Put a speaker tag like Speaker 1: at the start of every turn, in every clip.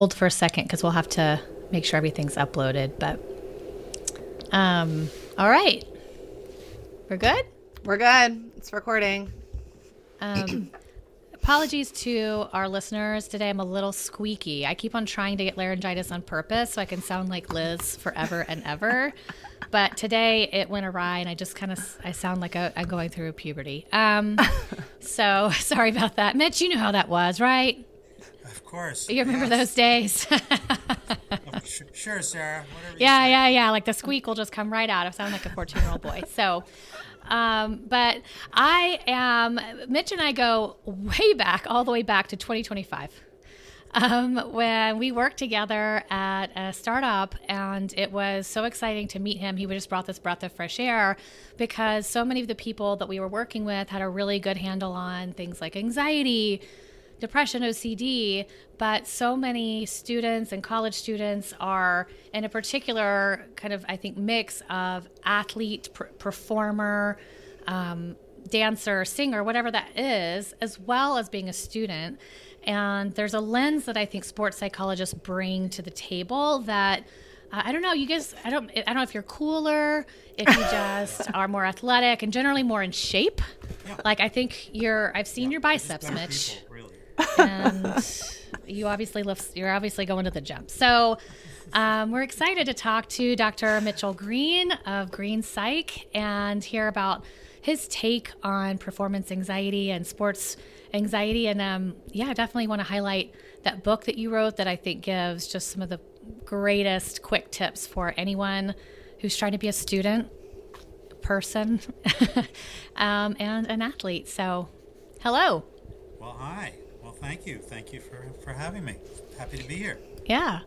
Speaker 1: Hold for a second because we'll have to make sure everything's uploaded. But all right, we're good.
Speaker 2: We're good. It's recording.
Speaker 1: Apologies to our listeners. Today I'm a little squeaky. I keep on trying to get laryngitis on purpose so I can sound like Liz forever and ever. But today it went awry and I sound like I'm going through puberty. So sorry about that. Mitch, you know how that was, right?
Speaker 3: Of course.
Speaker 1: You remember those days?
Speaker 3: Sure, Sarah. Whatever
Speaker 1: Yeah. Like the squeak will just come right out. I sound like a 14-year-old boy. So, but Mitch and I go way back, all the way back to 2025. When we worked together at a startup, and it was so exciting to meet him. He just brought this breath of fresh air because so many of the people that we were working with had a really good handle on things like anxiety, depression, OCD, but so many students and college students are in a particular kind of, I think, mix of athlete, performer, dancer, singer, whatever that is, as well as being a student. And there's a lens that I think sports psychologists bring to the table that I don't know, you guys, I don't know if you're cooler, if you just are more athletic and generally more in shape.
Speaker 3: Yeah.
Speaker 1: Like I think I've seen your biceps, Mitch.
Speaker 3: People, really.
Speaker 1: And you're obviously going to the gym. So we're excited to talk to Dr. Mitchell Greene of Greene Psych and hear about his take on performance anxiety and sports anxiety. And I definitely want to highlight that book that you wrote that I think gives just some of the greatest quick tips for anyone who's trying to be a student, person, and an athlete. So hello.
Speaker 3: Well, hi. Well, thank you. Thank you for having me. Happy to be here.
Speaker 1: Yeah.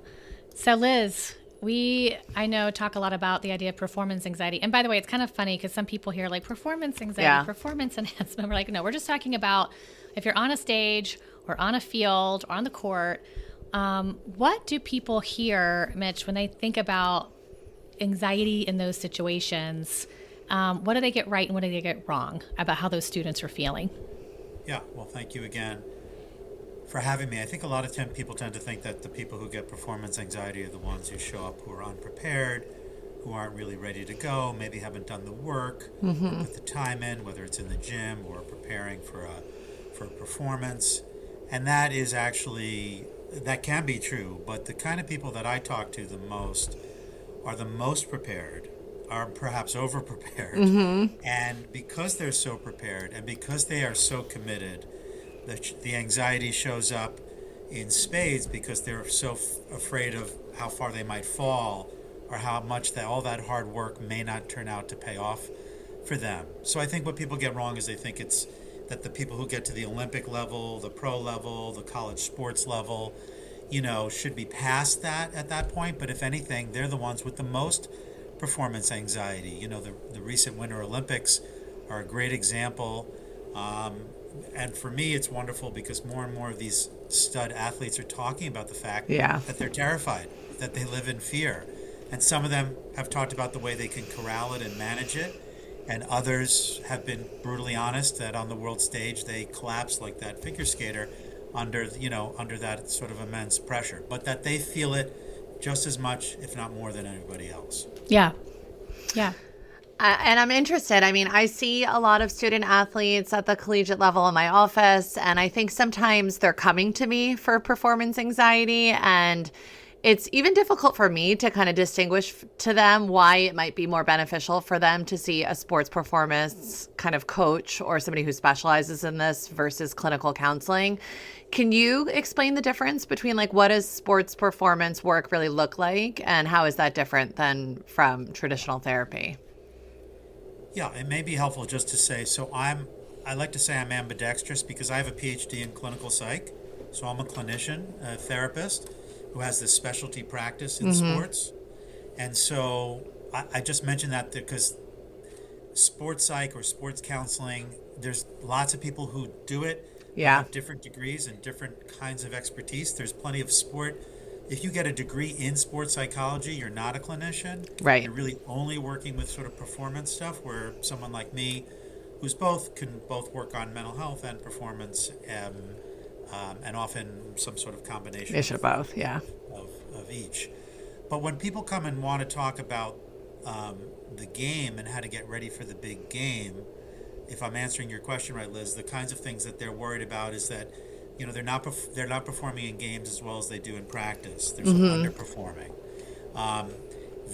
Speaker 1: So Liz, I know talk a lot about the idea of performance anxiety. And by the way, it's kind of funny because some people hear like performance anxiety, performance enhancement. We're like, no, we're just talking about if you're on a stage or on a field or on the court, what do people hear, Mitch, when they think about anxiety in those situations? What do they get right and what do they get wrong about how those students are feeling?
Speaker 3: Yeah. Well, thank you again for having me. I think a lot of people tend to think that the people who get performance anxiety are the ones who show up who are unprepared, who aren't really ready to go, maybe haven't done the work, put the time in, whether it's in the gym or preparing for a performance. And that can be true, but the kind of people that I talk to the most are the most prepared, are perhaps over-prepared. And because they're so prepared and because they are so committed, the anxiety shows up in spades because they're so afraid of how far they might fall or how much all that hard work may not turn out to pay off for them. So I think what people get wrong is they think it's that the people who get to the Olympic level, the pro level, the college sports level, should be past that at that point. But if anything, they're the ones with the most performance anxiety. The recent Winter Olympics are a great example. And for me, it's wonderful because more and more of these stud athletes are talking about the fact that they're terrified, that they live in fear. And some of them have talked about the way they can corral it and manage it. And others have been brutally honest that on the world stage, they collapse like that figure skater under that sort of immense pressure. But that they feel it just as much, if not more than anybody else.
Speaker 1: Yeah.
Speaker 2: And I'm interested. I mean, I see a lot of student athletes at the collegiate level in my office, and I think sometimes they're coming to me for performance anxiety, and it's even difficult for me to kind of distinguish to them why it might be more beneficial for them to see a sports performance kind of coach or somebody who specializes in this versus clinical counseling. Can you explain the difference between like what does sports performance work really look like and how is that different than from traditional therapy?
Speaker 3: Yeah, it may be helpful just to say, I like to say I'm ambidextrous because I have a PhD in clinical psych. So I'm a clinician, a therapist who has this specialty practice in sports. And so I just mentioned that because sports psych or sports counseling, there's lots of people who do it. Have different degrees and different kinds of expertise. There's plenty of sport. If you get a degree in sports psychology, you're not a clinician.
Speaker 2: Right.
Speaker 3: You're really only working with sort of performance stuff, where someone like me, can both work on mental health and performance and often some sort of combination
Speaker 2: Issue of both, yeah.
Speaker 3: of each. But when people come and want to talk about the game and how to get ready for the big game, if I'm answering your question right, Liz, the kinds of things that they're worried about is that, you know, they're not performing in games as well as they do in practice. They're sort of underperforming.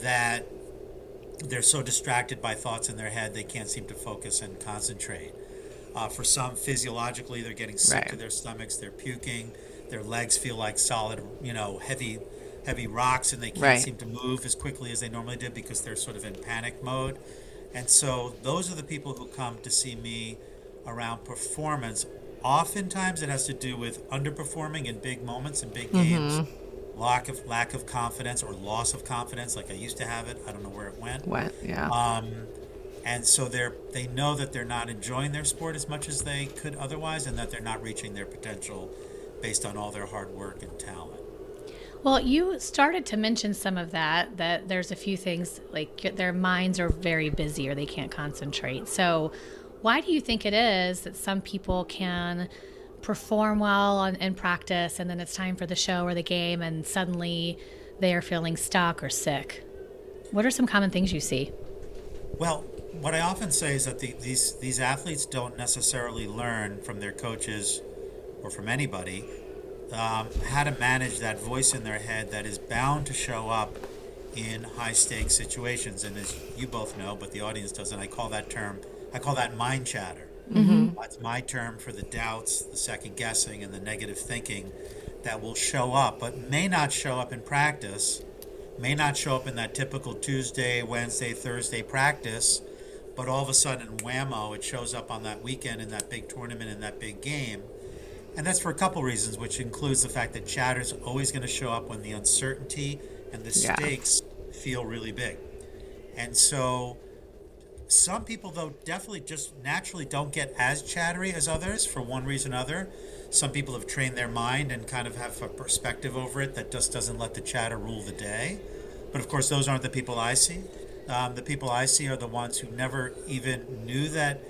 Speaker 3: That they're so distracted by thoughts in their head they can't seem to focus and concentrate. For some, physiologically, they're getting sick to their stomachs. They're puking. Their legs feel like solid, you know, heavy rocks, and they can't seem to move as quickly as they normally did because they're sort of in panic mode. And so those are the people who come to see me around performance. Oftentimes it has to do with underperforming in big moments and big games, lack of confidence or loss of confidence. Like I used to have it. I don't know where it went. And so they know that they're not enjoying their sport as much as they could otherwise, and that they're not reaching their potential based on all their hard work and talent.
Speaker 1: Well, you started to mention some of that there's a few things like their minds are very busy or they can't concentrate. So why do you think it is that some people can perform well in practice and then it's time for the show or the game and suddenly they are feeling stuck or sick? What are some common things you see?
Speaker 3: Well, what I often say is that these athletes don't necessarily learn from their coaches or from anybody how to manage that voice in their head that is bound to show up in high stakes situations. And as you both know, but the audience doesn't, I call that mind chatter. That's my term for the doubts, the second guessing, and the negative thinking that will show up, but may not show up in practice, may not show up in that typical Tuesday, Wednesday, Thursday practice, but all of a sudden, whammo, it shows up on that weekend in that big tournament, in that big game. And that's for a couple reasons, which includes the fact that chatter is always going to show up when the uncertainty and the stakes feel really big. And so some people, though, definitely just naturally don't get as chattery as others for one reason or another. Some people have trained their mind and kind of have a perspective over it that just doesn't let the chatter rule the day. But of course, those aren't the people I see. The people I see are the ones who never even knew that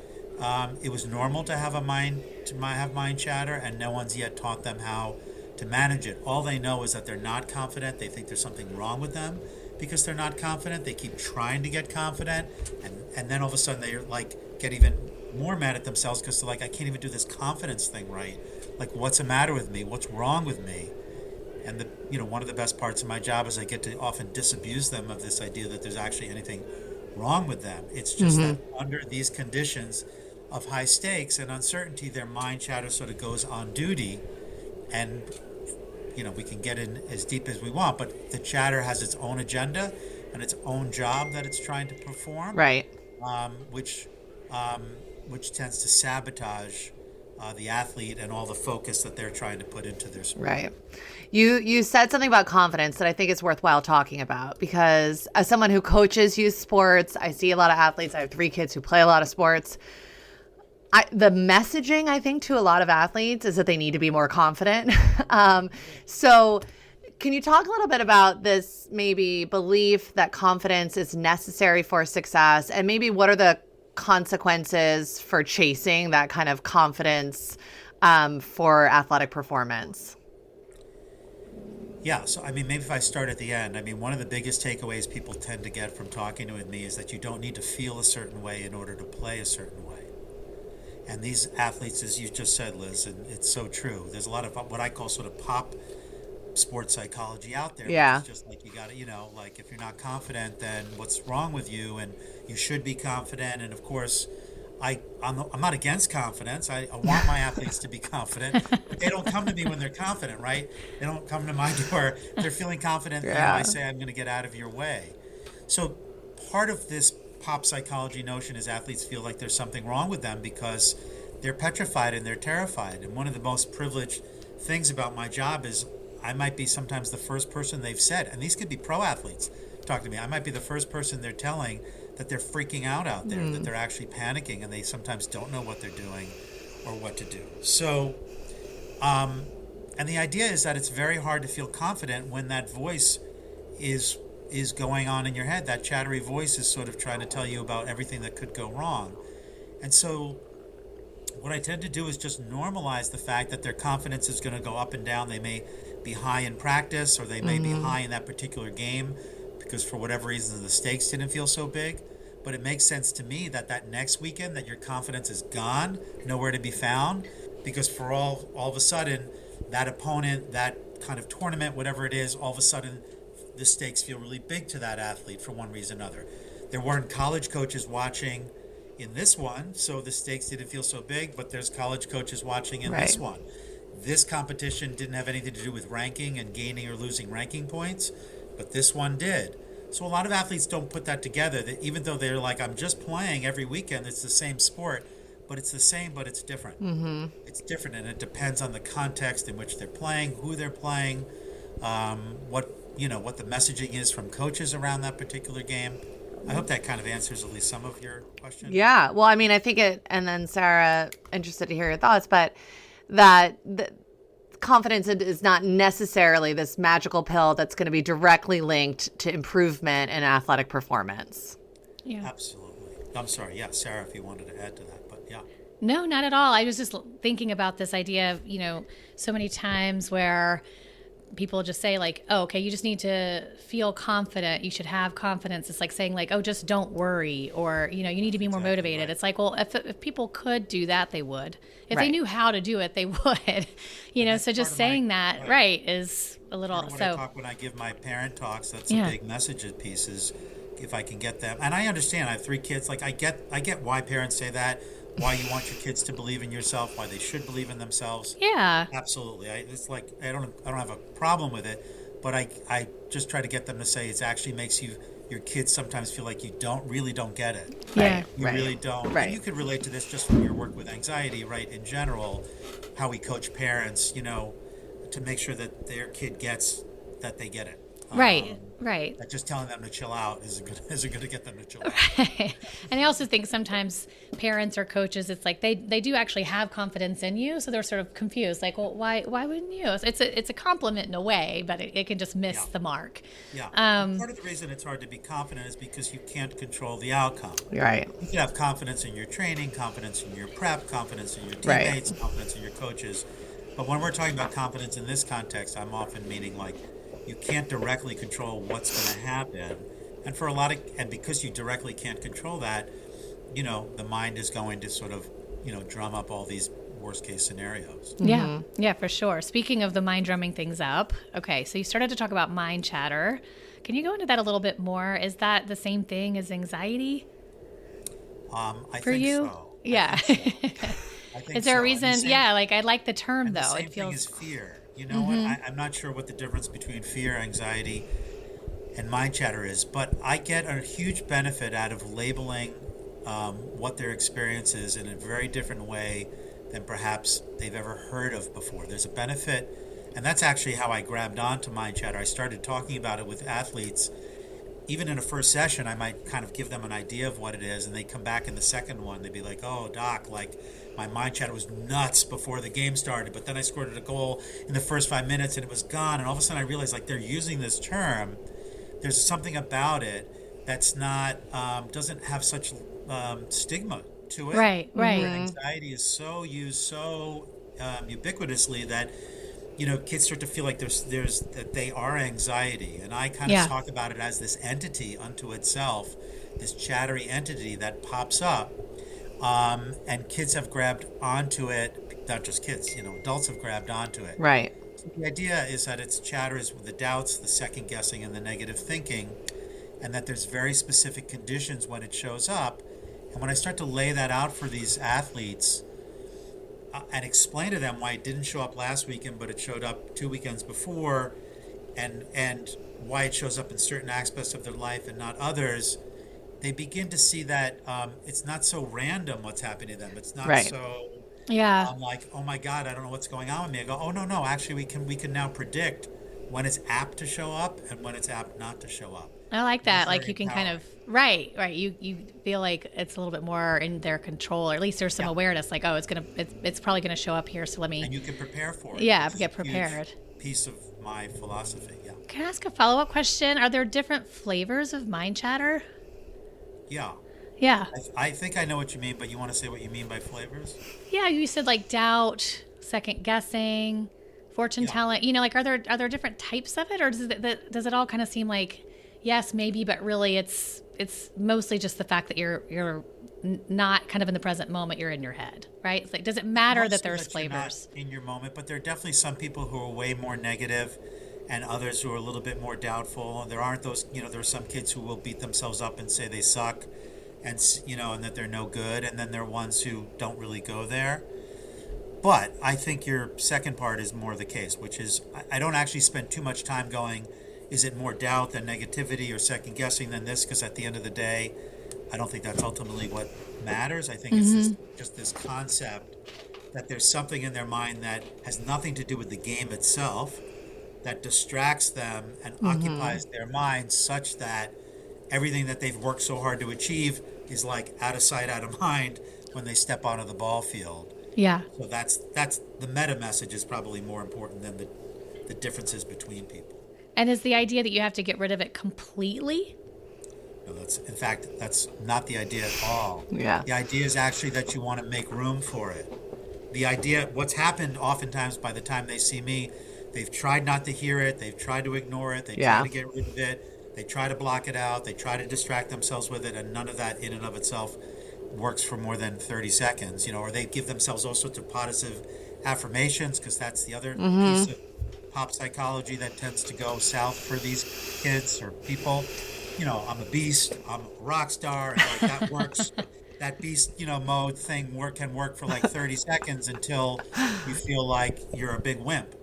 Speaker 3: it was normal to have mind chatter, and no one's yet taught them how to manage it. All they know is that they're not confident. They think there's something wrong with them because they're not confident. They keep trying to get confident, and then all of a sudden they get even more mad at themselves because they're like, I can't even do this confidence thing right. Like, what's the matter with me? What's wrong with me? And one of the best parts of my job is I get to often disabuse them of this idea that there's actually anything wrong with them. It's just that under these conditions of high stakes and uncertainty, their mind chatter sort of goes on duty, and we can get in as deep as we want, but the chatter has its own agenda and its own job that it's trying to perform, which tends to sabotage the athlete and all the focus that they're trying to put into their sport.
Speaker 2: Right. You said something about confidence that I think is worthwhile talking about, because as someone who coaches youth sports, I see a lot of athletes. I have 3 kids who play a lot of sports. The messaging, I think, to a lot of athletes is that they need to be more confident. So can you talk a little bit about this maybe belief that confidence is necessary for success, and maybe what are the consequences for chasing that kind of confidence for athletic performance?
Speaker 3: Yeah, so maybe if I start at the end, one of the biggest takeaways people tend to get from talking with me is that you don't need to feel a certain way in order to play a certain way. And these athletes, as you just said, Liz, and it's so true, there's a lot of what I call sort of pop sports psychology out there.
Speaker 2: Yeah.
Speaker 3: It's just like you got to, like if you're not confident, then what's wrong with you? And you should be confident. And of course, I'm not against confidence. I want my athletes to be confident. But they don't come to me when they're confident, right? They don't come to my door. They're feeling confident. I say, I'm going to get out of your way. So part of this pop psychology notion is athletes feel like there's something wrong with them because they're petrified and they're terrified. And one of the most privileged things about my job is I might be sometimes the first person they've said, and these could be pro athletes talk to me, I might be the first person they're telling that they're freaking out there, that they're actually panicking, and they sometimes don't know what they're doing or what to do. So, and the idea is that it's very hard to feel confident when that voice is going on in your head. That chattery voice is sort of trying to tell you about everything that could go wrong. And so what I tend to do is just normalize the fact that their confidence is going to go up and down. They may be high in practice, or they may be high in that particular game because for whatever reason the stakes didn't feel so big. But it makes sense to me that next weekend that your confidence is gone, nowhere to be found, because for all of a sudden that opponent, that kind of tournament, whatever it is, all of a sudden the stakes feel really big to that athlete for one reason or another. There weren't college coaches watching in this one, so the stakes didn't feel so big, but there's college coaches watching in this one. This competition didn't have anything to do with ranking and gaining or losing ranking points, but this one did. So a lot of athletes don't put that together, that even though they're like, I'm just playing every weekend, it's the same sport, but it's the same, but it's different. It's different, and it depends on the context in which they're playing, who they're playing, what the messaging is from coaches around that particular game. I hope that kind of answers at least some of your questions.
Speaker 2: Yeah. Well, I mean, I think it, and then Sarah, interested to hear your thoughts, but that confidence is not necessarily this magical pill that's going to be directly linked to improvement in athletic performance.
Speaker 1: Yeah.
Speaker 3: Absolutely. I'm sorry. Yeah, Sarah, if you wanted to add to that, but yeah.
Speaker 1: No, not at all. I was just thinking about this idea of, so many times where people just say like, oh, okay, you just need to feel confident. You should have confidence. It's like saying like, oh, just don't worry. Or, you need to be more motivated. Right. It's like, well, if people could do that, they would. If they knew how to do it, they would, so just saying that, is a little,
Speaker 3: when I give my parent talks, that's a big message piece is if I can get them. And I understand I have 3 kids. Like I get why parents say that, why you want your kids to believe in yourself, why they should believe in themselves.
Speaker 1: Yeah.
Speaker 3: Absolutely. It's like I don't have a problem with it, but I just try to get them to say it actually makes your kids sometimes feel like you don't get it.
Speaker 1: Yeah.
Speaker 3: You really don't.
Speaker 2: Right.
Speaker 3: And you could relate to this just from your work with anxiety, right? In general, how we coach parents, to make sure that their kid gets that they get it.
Speaker 1: Right.
Speaker 3: That just telling them to chill out isn't going to get them to chill out.
Speaker 1: Right. And I also think sometimes parents or coaches, it's like they do actually have confidence in you, so they're sort of confused. Like, well, why wouldn't you? It's a compliment in a way, but it can just miss the mark.
Speaker 3: Yeah. Part of the reason it's hard to be confident is because you can't control the outcome.
Speaker 2: Right.
Speaker 3: You can have confidence in your training, confidence in your prep, confidence in your teammates, confidence in your coaches. But when we're talking about confidence in this context, I'm often meaning like, you can't directly control what's going to happen. And because you directly can't control that, the mind is going to sort of, drum up all these worst case scenarios.
Speaker 1: Yeah. Yeah, for sure. Speaking of the mind drumming things up. Okay. So you started to talk about mind chatter. Can you go into that a little bit more? Is that the same thing as anxiety?
Speaker 3: I
Speaker 1: for
Speaker 3: think
Speaker 1: you?
Speaker 3: So.
Speaker 1: Yeah.
Speaker 3: I think
Speaker 1: is there
Speaker 3: so.
Speaker 1: a reason? Yeah. Like I like the term though.
Speaker 3: The same
Speaker 1: it feels
Speaker 3: thing is fear. I'm not sure what the difference between fear, anxiety, and mind chatter is, but I get a huge benefit out of labeling what their experience is in a very different way than perhaps they've ever heard of before. There's a benefit, and that's actually how I grabbed onto mind chatter. I started talking about it with athletes. Even in a first session, I might kind of give them an idea of what it is, and they come back in the second one. They'd be like, oh, doc, like my mind chatter was nuts before the game started, but then I scored a goal in the first 5 minutes and it was gone. And all of a sudden I realized like they're using this term. There's something about it that's not, doesn't have such stigma to it.
Speaker 1: Right.
Speaker 3: Where anxiety is so used so ubiquitously that kids start to feel like there's that they are anxiety, and I kind of talk about it as this entity unto itself, this chattery entity that pops up, and kids have grabbed onto it. Not just kids, adults have grabbed onto it.
Speaker 2: Right.
Speaker 3: So the idea is that it's chatters with the doubts, the second guessing, and the negative thinking, and that there's very specific conditions when it shows up. And when I start to lay that out for these athletes. And explain to them why it didn't show up last weekend, but it showed up 2 weekends before, and why it shows up in certain aspects of their life and not others, they begin to see that it's not so random what's happening to them. It's not so like, oh my God, I don't know what's going on with me. I go, oh no, actually we can now predict when it's apt to show up and when it's apt not to show up.
Speaker 1: I like that. Like you can kind of, right. You feel like it's a little bit more in their control, or at least there's some awareness like, oh, it's probably going to show up here. So let me.
Speaker 3: And you can prepare for it.
Speaker 1: Yeah, get prepared.
Speaker 3: Piece of my philosophy. Yeah.
Speaker 1: Can I ask a follow-up question? Are there different flavors of mind chatter?
Speaker 3: Yeah.
Speaker 1: Yeah.
Speaker 3: I think I know what you mean, but you want to say what you mean by flavors?
Speaker 1: Yeah, you said like doubt, second guessing, fortune
Speaker 3: Yeah.
Speaker 1: telling. Like are there different types of it, or does it all kind of seem like yes, maybe, but really it's mostly just the fact that you're not kind of in the present moment. You're in your head, right? It's like, does it matter that
Speaker 3: Mostly
Speaker 1: there's
Speaker 3: that you're not
Speaker 1: flavors?
Speaker 3: in your moment, but there are definitely some people who are way more negative and others who are a little bit more doubtful. There aren't those, there are some kids who will beat themselves up and say they suck and that they're no good. And then there are ones who don't really go there. But I think your second part is more the case, which is I don't actually spend too much time going, is it more doubt than negativity or second guessing than this? Because at the end of the day, I don't think that's ultimately what matters. I think it's just this concept that there's something in their mind that has nothing to do with the game itself that distracts them and occupies their mind such that everything that they've worked so hard to achieve is like out of sight, out of mind when they step onto the ball field.
Speaker 1: Yeah.
Speaker 3: So that's the meta message is probably more important than the differences between people.
Speaker 1: And is the idea that you have to get rid of it completely?
Speaker 3: No, that's not the idea at all.
Speaker 2: Yeah.
Speaker 3: The idea is actually that you want to make room for it. The idea, what's happened oftentimes by the time they see me, they've tried not to hear it, they've tried to ignore it, they try to get rid of it, they try to block it out, they try to distract themselves with it, and none of that in and of itself works for more than 30 seconds, or they give themselves all sorts of positive affirmations, because that's the other piece of pop psychology that tends to go south for these kids or people. I'm a beast, I'm a rock star, and like that works. That beast, mode thing can work for like 30 seconds until you feel like you're a big wimp.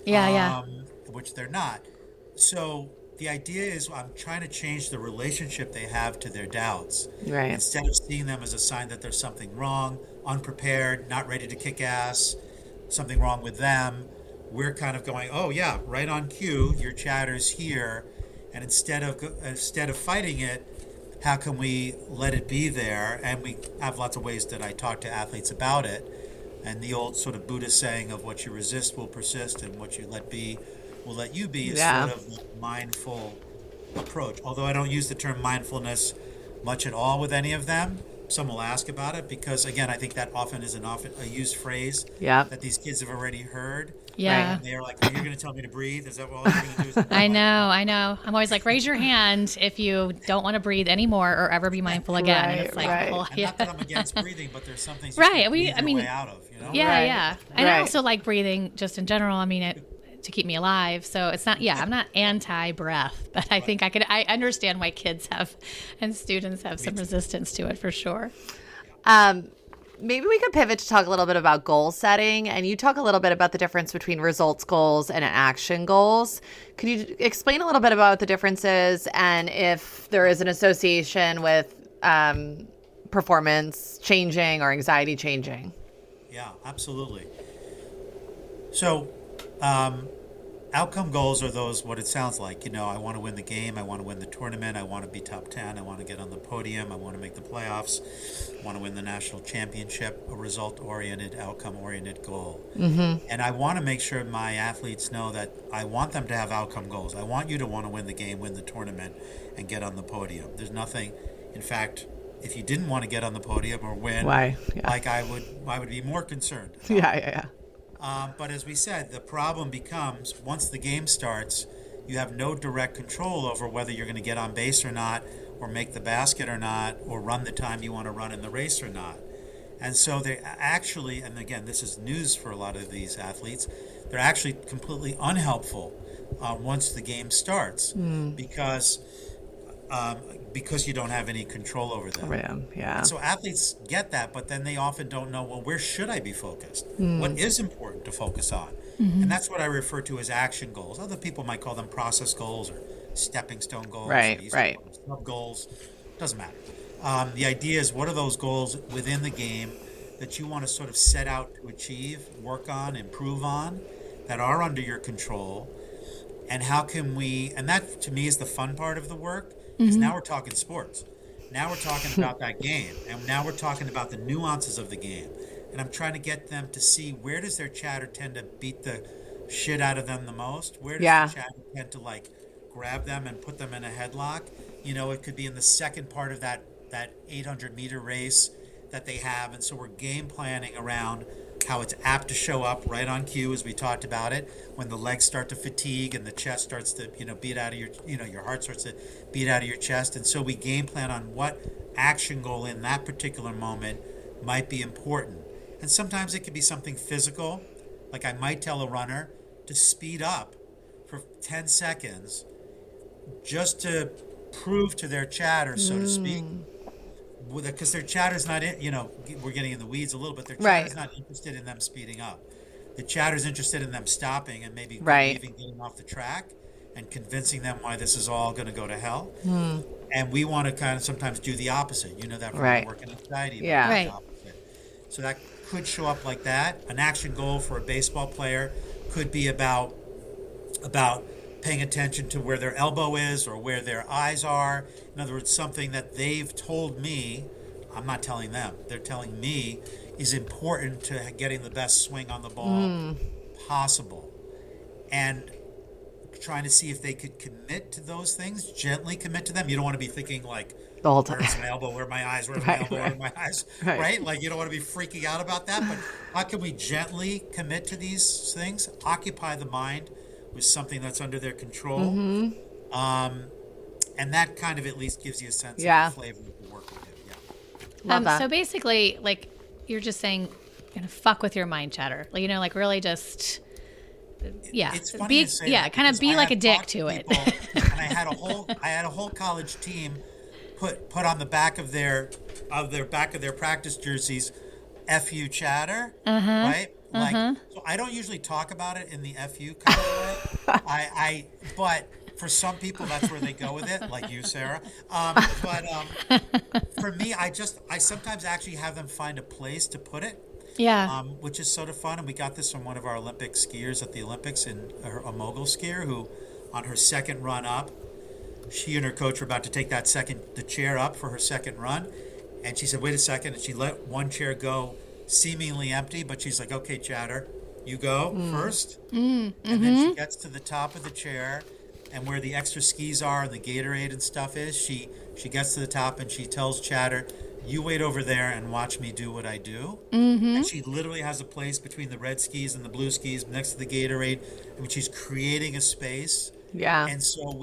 Speaker 1: Yeah.
Speaker 3: Which they're not. So the idea is I'm trying to change the relationship they have to their doubts.
Speaker 2: Right.
Speaker 3: Instead of seeing them as a sign that there's something wrong, unprepared, not ready to kick ass, something wrong with them, we're kind of going, oh yeah, right on cue, your chatter's here. And instead of fighting it, how can we let it be there? And we have lots of ways that I talk to athletes about it. And the old sort of Buddhist saying of what you resist will persist and what you let be will let you be is sort of a mindful approach. Although I don't use the term mindfulness much at all with any of them. Some will ask about it because, again, I think that often is a used phrase that these kids have already heard.
Speaker 1: Yeah.
Speaker 3: And they're like, are you going to tell me to breathe? Is that what you're going to do?
Speaker 1: I know. I'm always like, raise your hand if you don't want to breathe anymore or ever be mindful again. And it's like, well,
Speaker 3: And not that I'm against breathing, but there's some things you
Speaker 1: Right.
Speaker 3: can breathe your way out of,
Speaker 1: Yeah. And I also like breathing just in general. I mean, to keep me alive. So it's not, I'm not anti-breath, but I think I understand why kids have and students have some resistance to it for sure.
Speaker 2: Maybe we could pivot to talk a little bit about goal setting, and you talk a little bit about the difference between results goals and action goals. Could you explain a little bit about the differences and if there is an association with performance changing or anxiety changing?
Speaker 3: Yeah, absolutely. So, outcome goals are those, what it sounds like. I want to win the game. I want to win the tournament. I want to be top 10. I want to get on the podium. I want to make the playoffs. I want to win the national championship, a result-oriented, outcome-oriented goal. And I want to make sure my athletes know that I want them to have outcome goals. I want you to want to win the game, win the tournament, and get on the podium. There's nothing, in fact, if you didn't want to get on the podium or win, like I would be more concerned. But as we said, the problem becomes once the game starts, you have no direct control over whether you're going to get on base or not, or make the basket or not, or run the time you want to run in the race or not. And so they actually, and again, this is news for a lot of these athletes, they're actually completely unhelpful once the game starts because you don't have any control over them. And so athletes get that, but then they often don't know, well, where should I be focused? What is important to focus on? And that's what I refer to as action goals. Other people might call them process goals or stepping stone goals. Sub goals. Doesn't matter. The idea is, what are those goals within the game that you want to sort of set out to achieve, work on, improve on, that are under your control? And how can we, and that to me is the fun part of the work, because now we're talking sports. Now we're talking about that game. And now we're talking about the nuances of the game. And I'm trying to get them to see, where does their chatter tend to beat the shit out of them the most? Where does the chatter tend to grab them and put them in a headlock? It could be in the second part of that that 800-meter race that they have. And so we're game planning around how it's apt to show up right on cue, as we talked about it, when the legs start to fatigue and the chest starts to, beat out of your, your heart starts to beat out of your chest. And so we game plan on what action goal in that particular moment might be important. And sometimes it could be something physical, like I might tell a runner to speed up for 10 seconds just to prove to their chatter, so to speak, because their chatter's not we're getting in the weeds a little bit. Their chatter's not interested in them speeding up. The chatter's interested in them stopping and maybe even getting off the track and convincing them why this is all going to go to hell. And we want to kind of sometimes do the opposite. You know that from working anxiety.
Speaker 2: Yeah.
Speaker 1: Right.
Speaker 3: The opposite. So that could show up like that. An action goal for a baseball player could be about paying attention to where their elbow is or where their eyes are. In other words, something that they've told me, I'm not telling them, they're telling me is important to getting the best swing on the ball possible. And trying to see if they could commit to those things, gently commit to them. You don't want to be thinking like,
Speaker 2: the whole time,
Speaker 3: where's my elbow, where are my eyes, where's my elbow, where are my eyes, right? Like you don't want to be freaking out about that, but how can we gently commit to these things, occupy the mind with something that's under their control, and that kind of at least gives you a sense of the flavor of the work we do.
Speaker 2: Love that.
Speaker 1: So basically, like you're just saying, fuck with your mind chatter, like really just. Yeah,
Speaker 3: it's funny to say that
Speaker 1: kind of be like a dick to it.
Speaker 3: And I had a whole college team put on the back of their practice jerseys, "FU chatter," right? Like, so I don't usually talk about it in the FU kind of way. But for some people, that's where they go with it, like you, Sarah. For me, I sometimes actually have them find a place to put it.
Speaker 1: Yeah.
Speaker 3: Which is sort of fun. And we got this from one of our Olympic skiers at the Olympics, a mogul skier who, on her second run up, she and her coach were about to take the chair up for her second run. And she said, wait a second. And she let one chair go seemingly empty, but she's like, okay, chatter, you go first. And then she gets to the top of the chair, and where the extra skis are and the Gatorade and stuff is, she gets to the top and she tells chatter, you wait over there and watch me do what I do. And she literally has a place between the red skis and the blue skis next to the Gatorade. I mean, she's creating a space.
Speaker 2: Yeah.
Speaker 3: And so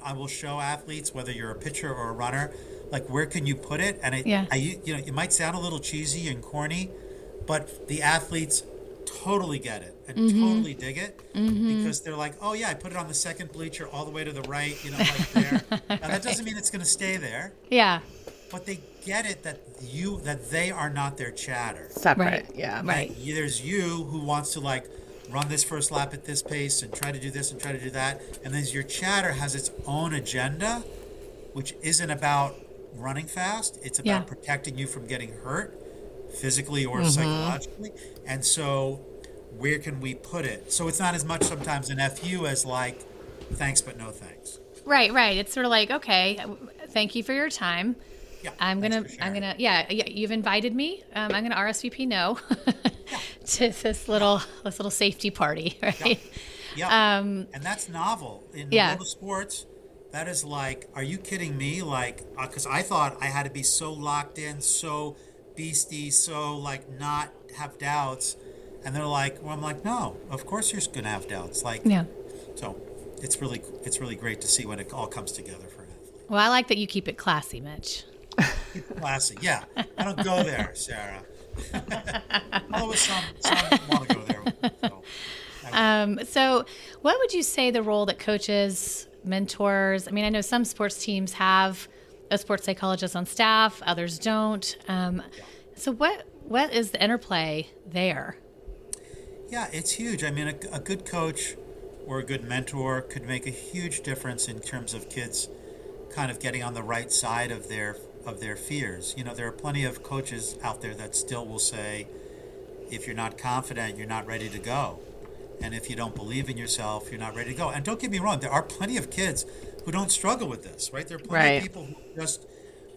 Speaker 3: I will show athletes, whether you're a pitcher or a runner, like where can you put it? And it might sound a little cheesy and corny, but the athletes totally get it and totally dig it because they're like, oh yeah, I put it on the second bleacher all the way to the right, like there. Now that doesn't mean it's going to stay there.
Speaker 1: Yeah.
Speaker 3: But they get it that they are not their chatter.
Speaker 2: Separate.
Speaker 1: Right.
Speaker 2: Yeah.
Speaker 1: Right.
Speaker 3: There's you who wants to like run this first lap at this pace and try to do this and try to do that. And then your chatter has its own agenda, which isn't about running fast. It's about protecting you from getting hurt physically or psychologically. And so where can we put it? So it's not as much sometimes an FU as like, thanks, but no thanks.
Speaker 1: Right. It's sort of like, okay, thank you for your time.
Speaker 3: Yeah,
Speaker 1: you've invited me. I'm gonna RSVP no to this little safety party, right?
Speaker 3: Yeah. And that's novel in the world of sports. That is like, are you kidding me? Like, because I thought I had to be so locked in, so beastie, so like not have doubts, and they're like, well, I'm like, no, of course you're gonna have doubts. Like, so it's really great to see when it all comes together for an athlete.
Speaker 1: Well, I like that you keep it classy, Mitch.
Speaker 3: Classy, yeah. I don't go there, Sarah. Although some want to go there.
Speaker 1: So what would you say the role that coaches, mentors, I mean, I know some sports teams have a sports psychologist on staff, others don't. So what is the interplay there?
Speaker 3: Yeah, it's huge. I mean, a good coach or a good mentor could make a huge difference in terms of kids kind of getting on the right side of their fears. There are plenty of coaches out there that still will say, if you're not confident, you're not ready to go. And if you don't believe in yourself, you're not ready to go. And don't get me wrong, there are plenty of kids who don't struggle with this, right? There are plenty of people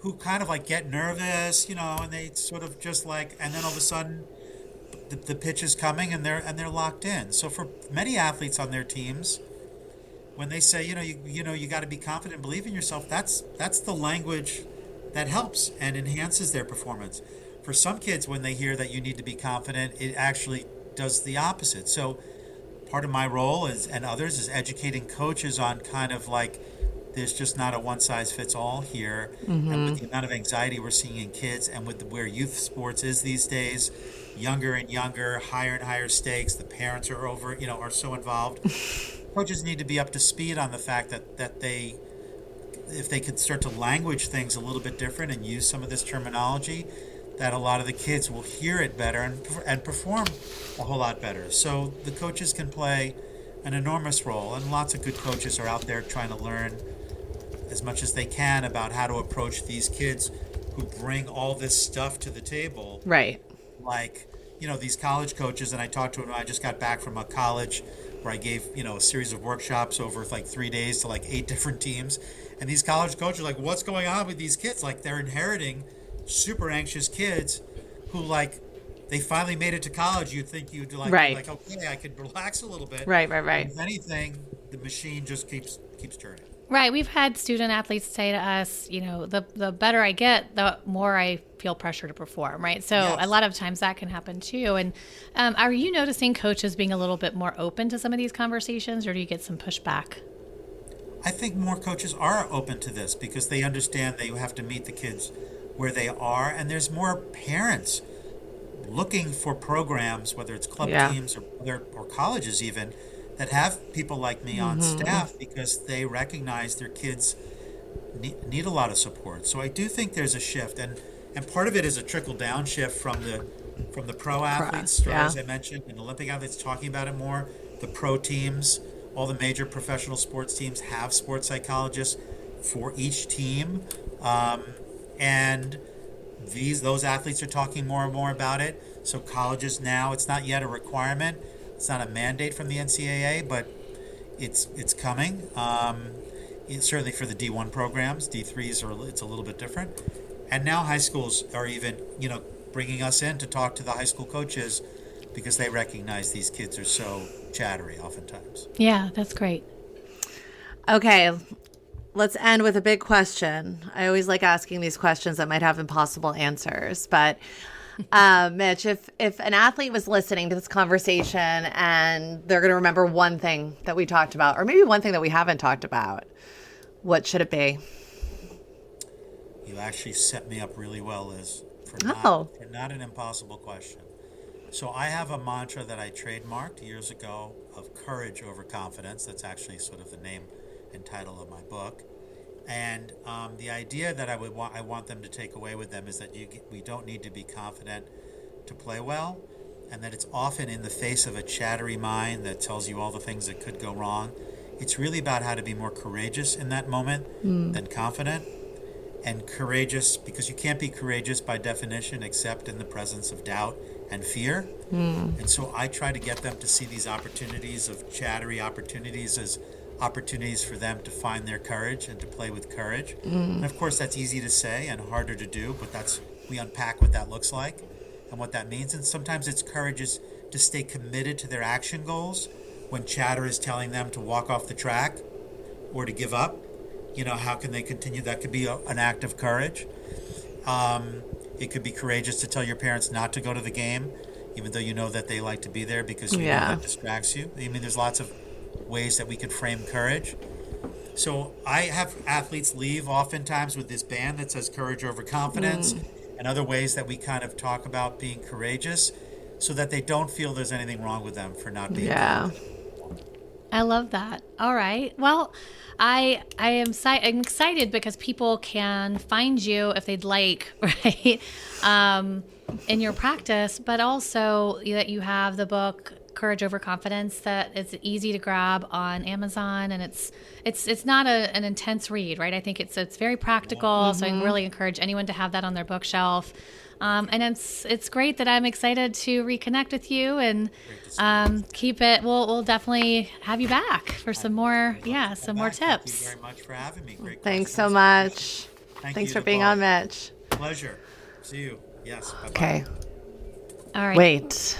Speaker 3: who kind of like get nervous, and they sort of just like, and then all of a sudden the pitch is coming and they're locked in. So for many athletes on their teams, when they say, you got to be confident and believe in yourself, that's the language that helps and enhances their performance. For some kids, when they hear that you need to be confident, it actually does the opposite. So part of my role is, and others, is educating coaches on kind of like, there's just not a one size fits all here. And with the amount of anxiety we're seeing in kids, and with where youth sports is these days, younger and younger, higher and higher stakes, the parents are are so involved. Coaches need to be up to speed on the fact that they, if they could start to language things a little bit different and use some of this terminology, that a lot of the kids will hear it better and perform a whole lot better. So the coaches can play an enormous role, and lots of good coaches are out there trying to learn as much as they can about how to approach these kids who bring all this stuff to the table.
Speaker 2: Right.
Speaker 3: Like, these college coaches, and I talked to them, I just got back from a college where I gave, a series of workshops over like 3 days to like 8 different teams. And these college coaches are like, what's going on with these kids? Like, they're inheriting super anxious kids who, like, they finally made it to college. You'd think you'd like, okay, I could relax a little bit.
Speaker 2: Right.
Speaker 3: If anything, the machine just keeps turning.
Speaker 1: Right. We've had student athletes say to us, the better I get, the more I feel pressure to perform. Right. So
Speaker 3: Yes.
Speaker 1: a lot of times that can happen too. And are you noticing coaches being a little bit more open to some of these conversations, or do you get some pushback?
Speaker 3: I think more coaches are open to this because they understand they have to meet the kids where they are, and there's more parents looking for programs, whether it's club teams or colleges even, that have people like me on staff because they recognize their kids need a lot of support. So I do think there's a shift, and part of it is a trickle-down shift from the pro athletes, as I mentioned, and Olympic athletes talking about it more. The pro teams, all the major professional sports teams have sports psychologists for each team. And those athletes are talking more and more about it. So colleges now, it's not yet a requirement. It's not a mandate from the NCAA, but it's coming. It's certainly for the D1 programs. D3s it's a little bit different. And now high schools are even, bringing us in to talk to the high school coaches because they recognize these kids are so chattery oftentimes.
Speaker 1: Yeah, that's great.
Speaker 2: Okay. Let's end with a big question. I always like asking these questions that might have impossible answers. But Mitch, if an athlete was listening to this conversation and they're going to remember one thing that we talked about, or maybe one thing that we haven't talked about, what should it be?
Speaker 3: You actually set me up really well, Liz, for not an impossible question. So I have a mantra that I trademarked years ago of courage over confidence. That's actually sort of the name and title of my book. And the idea that I want them to take away with them is that we don't need to be confident to play well, and that it's often in the face of a chattery mind that tells you all the things that could go wrong. It's really about how to be more courageous in that moment than confident. And courageous, because you can't be courageous by definition except in the presence of doubt and fear. And so I try to get them to see these opportunities of chattery opportunities as opportunities for them to find their courage and to play with courage. And of course that's easy to say and harder to do, but we unpack what that looks like and what that means. And sometimes it's courage is to stay committed to their action goals when chatter is telling them to walk off the track or to give up. How can they continue? That could be an act of courage. It could be courageous to tell your parents not to go to the game, even though you know that they like to be there because you know that distracts you. I mean, there's lots of ways that we can frame courage. So I have athletes leave oftentimes with this band that says courage over confidence and other ways that we kind of talk about being courageous so that they don't feel there's anything wrong with them for not being courageous.
Speaker 1: I love that. All right. Well, I'm excited because people can find you if they'd like, right, in your practice, but also that you have the book Courage Over Confidence that is easy to grab on Amazon, and it's not an intense read, right? I think it's very practical, so I really encourage anyone to have that on their bookshelf. And it's great that I'm excited to reconnect with you and keep it. We'll definitely have you back for some more tips.
Speaker 3: Thank you very much for having me. Great
Speaker 2: Thanks
Speaker 3: questions.
Speaker 2: so much. Thanks
Speaker 3: you
Speaker 2: for being on, Mitch.
Speaker 3: Pleasure. See you. Yes. Bye-bye.
Speaker 2: Okay.
Speaker 1: All right.
Speaker 2: Wait.